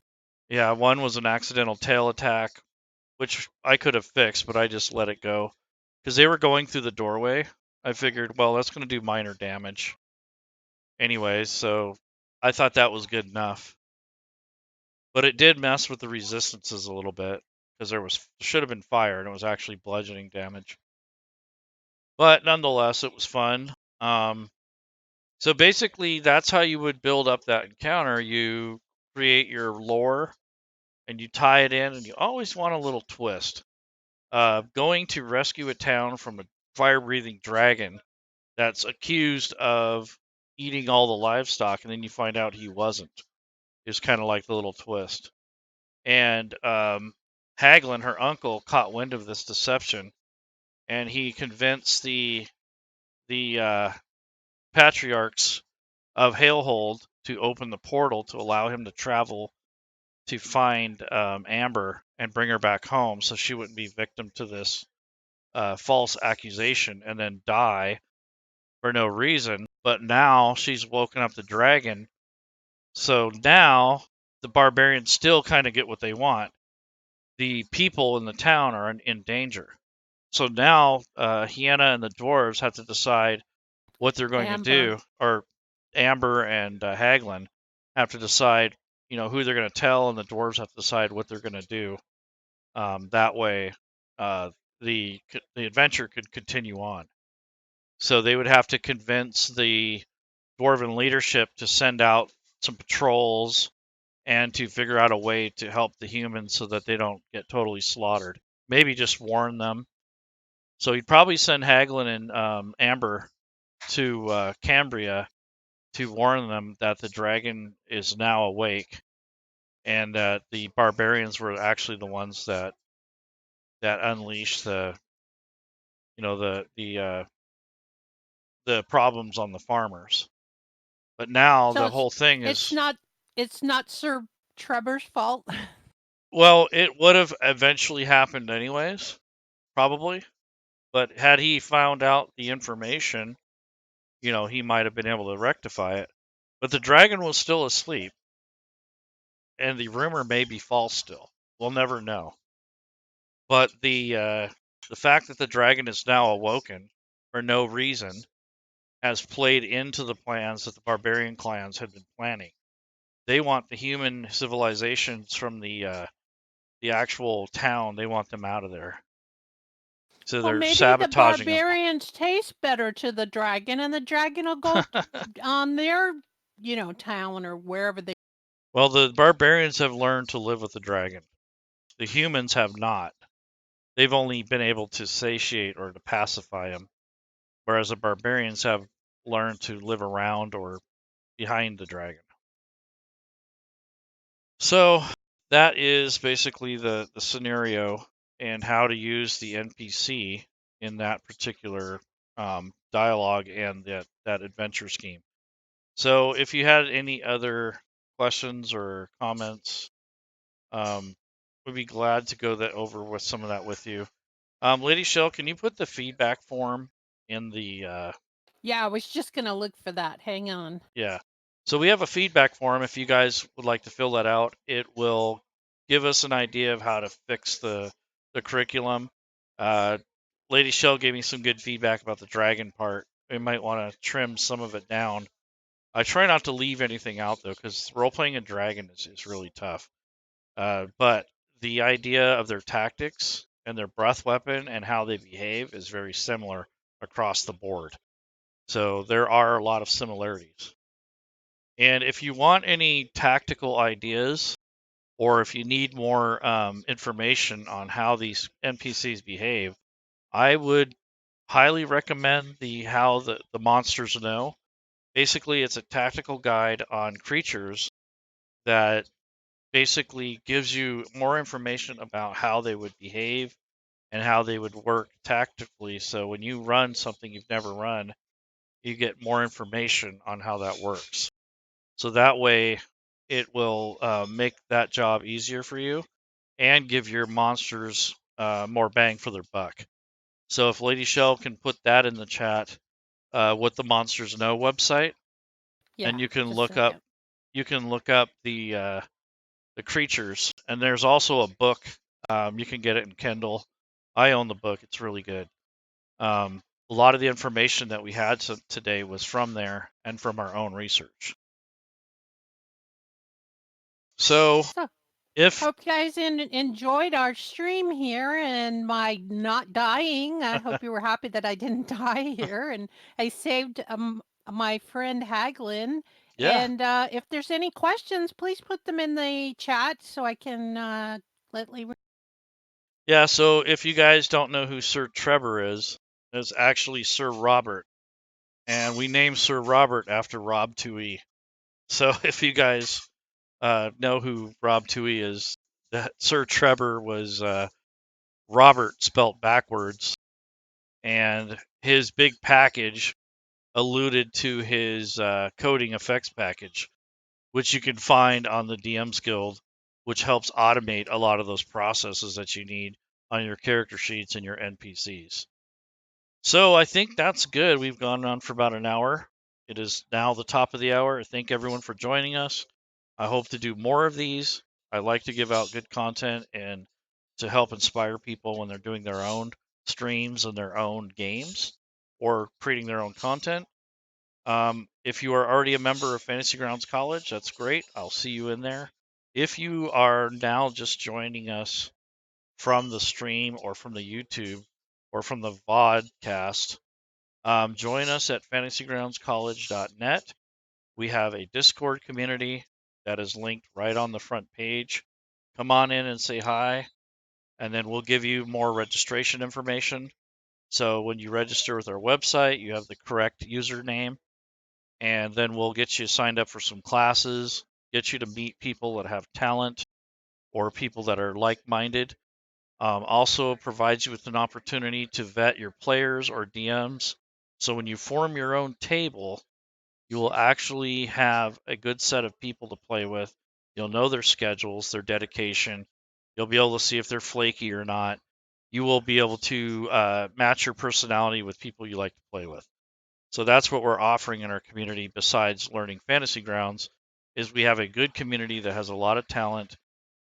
Yeah, one was an accidental tail attack, which I could have fixed, but I just let it go because they were going through the doorway. I figured, well, that's going to do minor damage anyways, so I thought that was good enough. But it did mess with the resistances a little bit because there should have been fire and it was actually bludgeoning damage. But nonetheless, it was fun. So basically, that's how you would build up that encounter. You create your lore, and you tie it in, and you always want a little twist. Going to rescue a town from a fire-breathing dragon that's accused of eating all the livestock, and then you find out he wasn't. Is kind of like the little twist. And Haglin, her uncle, caught wind of this deception, and he convinced the patriarchs of Halehold to open the portal to allow him to travel to find Amber and bring her back home, so she wouldn't be victim to this false accusation and then die for no reason. But now she's woken up the dragon, so now the barbarians still kind of get what they want. The people in the town are in danger. So now Hiena and the dwarves have to decide what they're going to do, or Amber and Haglin have to decide, who they're going to tell, and the dwarves have to decide what they're going to do. That way, the adventure could continue on. So they would have to convince the dwarven leadership to send out some patrols and to figure out a way to help the humans so that they don't get totally slaughtered. Maybe just warn them. So he'd probably send Haglin and Amber to Cambria to warn them that the dragon is now awake, and that the barbarians were actually the ones that unleashed the problems on the farmers. But now the whole thing is it's not Sir Trevor's fault. Well, it would have eventually happened anyways, probably. But had he found out the information, he might have been able to rectify it. But the dragon was still asleep, and the rumor may be false still. We'll never know. But the fact that the dragon is now awoken for no reason has played into the plans that the barbarian clans had been planning. They want the human civilizations from the actual town. They want them out of there. So well, they're maybe sabotaging the barbarians taste better to the dragon, and the dragon will go on their, town or wherever they. Well, the barbarians have learned to live with the dragon. The humans have not. They've only been able to satiate or to pacify him, whereas the barbarians have learned to live around or behind the dragon. So that is basically the scenario and how to use the NPC in that particular dialogue and that adventure scheme. So if you had any other questions or comments, we'd be glad to go over with some of that with you. Lady Shel, can you put the feedback form in the? Yeah, I was just gonna look for that. Hang on. Yeah. So we have a feedback form. If you guys would like to fill that out, it will give us an idea of how to fix the curriculum. Lady Shel gave me some good feedback about the dragon part. We might want to trim some of it down. I try not to leave anything out though, because role playing a dragon is really tough. But the idea of their tactics and their breath weapon and how they behave is very similar across the board. So there are a lot of similarities. And if you want any tactical ideas, or if you need more information on how these NPCs behave, I would highly recommend the How the Monsters Know. Basically, it's a tactical guide on creatures that basically gives you more information about how they would behave and how they would work tactically. So when you run something you've never run, you get more information on how that works. So that way, it will make that job easier for you and give your monsters more bang for their buck. So if Lady Shel can put that in the chat with the Monsters Know website, and you can look up the creatures, and there's also a book. You can get it in Kindle. I own the book; it's really good. A lot of the information that we had today was from there and from our own research. So if hope you guys enjoyed our stream here and my not dying. I hope you were happy that I didn't die here, and I saved my friend Haglin, Yeah. And if there's any questions, please put them in the chat so I can let Laerun. Yeah, so if you guys don't know who Sir Trevor is, it's actually Sir Robert. And we named Sir Robert after Rob Toohey. So if you guys know who Rob Toohey is, that Sir Trevor was Robert spelt backwards. And his big package alluded to his coding effects package, which you can find on the DM's Guild, which helps automate a lot of those processes that you need on your character sheets and your NPCs. So I think that's good. We've gone on for about an hour. It is now the top of the hour. Thank everyone for joining us. I hope to do more of these. I like to give out good content and to help inspire people when they're doing their own streams and their own games or creating their own content. If you are already a member of Fantasy Grounds College, that's great. I'll see you in there. If you are now just joining us from the stream or from the YouTube or from the vodcast, join us at fantasygroundscollege.net. We have a Discord community that is linked right on the front page. Come on in and say hi, and then we'll give you more registration information. So when you register with our website, you have the correct username, and then we'll get you signed up for some classes, get you to meet people that have talent or people that are like minded. Also provides you with an opportunity to vet your players or DMs. So when you form your own table, you will actually have a good set of people to play with. You'll know their schedules, their dedication. You'll be able to see if they're flaky or not. You will be able to match your personality with people you like to play with. So that's what we're offering in our community besides learning Fantasy Grounds is we have a good community that has a lot of talent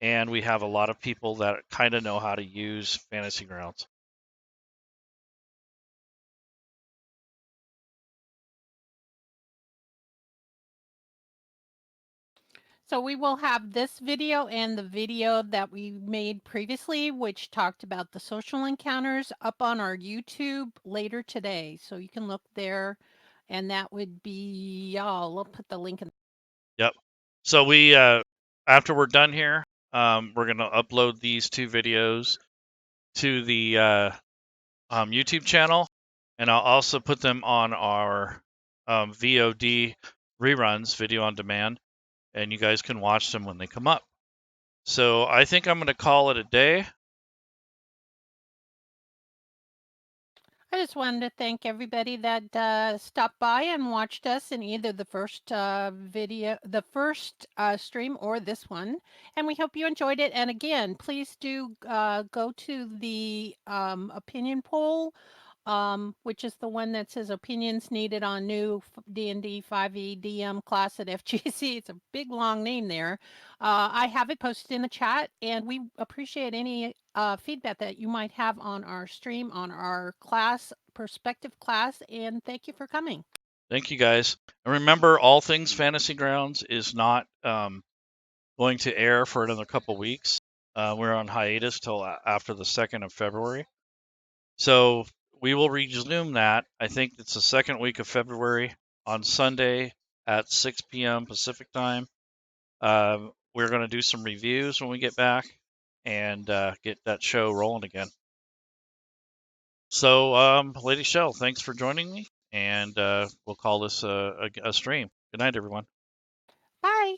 and we have a lot of people that kind of know how to use Fantasy Grounds. So we will have this video and the video that we made previously, which talked about the social encounters, up on our YouTube later today. So you can look there, and that would be, oh, we'll put the link in. Yep. So we, after we're done here, we're gonna upload these two videos to the YouTube channel, and I'll also put them on our VOD reruns, video on demand, and you guys can watch them when they come up. So I think I'm gonna call it a day. I just wanted to thank everybody that stopped by and watched us in either the first stream or this one. And we hope you enjoyed it. And again, please do go to the opinion poll, which is the one that says opinions needed on new D&D 5e DM class at FGC. It's a big long name there. I have it posted in the chat, and we appreciate any feedback that you might have on our stream, on our class, perspective class, and thank you for coming. Thank you guys. And remember, All Things Fantasy Grounds is not going to air for another couple weeks. We're on hiatus till after the 2nd of February. So we will resume that. I think it's the second week of February on Sunday at 6 p.m. Pacific time. We're going to do some reviews when we get back and get that show rolling again. So, Lady Shel, thanks for joining me, and we'll call this a stream. Good night, everyone. Bye.